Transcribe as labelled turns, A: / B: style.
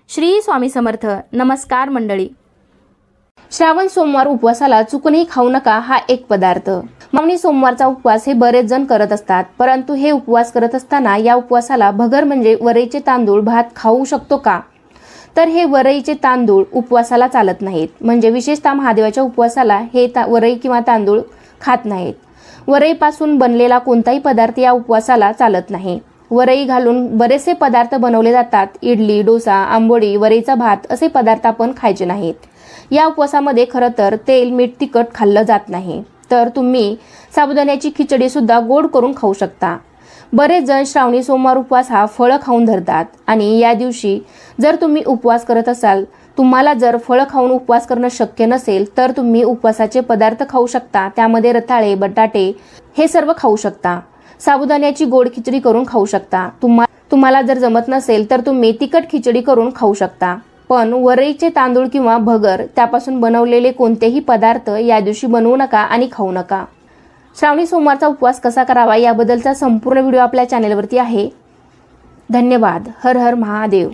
A: श्री स्वामी समर्थ. नमस्कार मंडळी. श्रावण सोमवार उपवासाला चुकूनही खाऊ नका हा एक पदार्थ. श्रावणी सोमवारचा उपवास हे बरेच जण करत असतात, परंतु हे उपवास करत असताना या उपवासाला भगर म्हणजे वरईचे तांदूळ भात खाऊ शकतो का? तर हे वरईचे तांदूळ उपवासाला चालत नाहीत. म्हणजे विशेषतः महादेवाच्या उपवासाला हे वरई किंवा तांदूळ खात नाहीत. वरईपासून बनलेला कोणताही पदार्थ या उपवासाला चालत नाही. वरई घालून बरेचसे पदार्थ बनवले जातात. इडली, डोसा, आंबोळी, वरईचा भात असे पदार्थ आपण खायचे नाहीत. या उपवासामध्ये खरं तर तेल, मीठ, तिखट खाल्लं जात नाही. तर तुम्ही साबुदाण्याची खिचडी सुद्धा गोड करून खाऊ शकता. बरेच जण श्रावणी सोमवार उपवास हा फळं खाऊन धरतात आणि या दिवशी जर तुम्ही उपवास करत असाल, तुम्हाला जर फळं खाऊन उपवास करणं शक्य नसेल तर तुम्ही उपवासाचे पदार्थ खाऊ शकता. त्यामध्ये रताळे, बटाटे हे सर्व खाऊ शकता. साबुदाण्याची गोड खिचडी करून खाऊ शकता. तुम्हाला जर जमत नसेल तर तुम्ही तिखट खिचडी करून खाऊ शकता. पण वरईचे तांदूळ किंवा भगर त्यापासून बनवलेले कोणतेही पदार्थ या दिवशी बनवू नका आणि खाऊ नका. श्रावणी सोमवारचा उपवास कसा करावा याबद्दलचा संपूर्ण व्हिडिओ आपल्या चॅनेलवरती आहे. धन्यवाद. हर हर महादेव.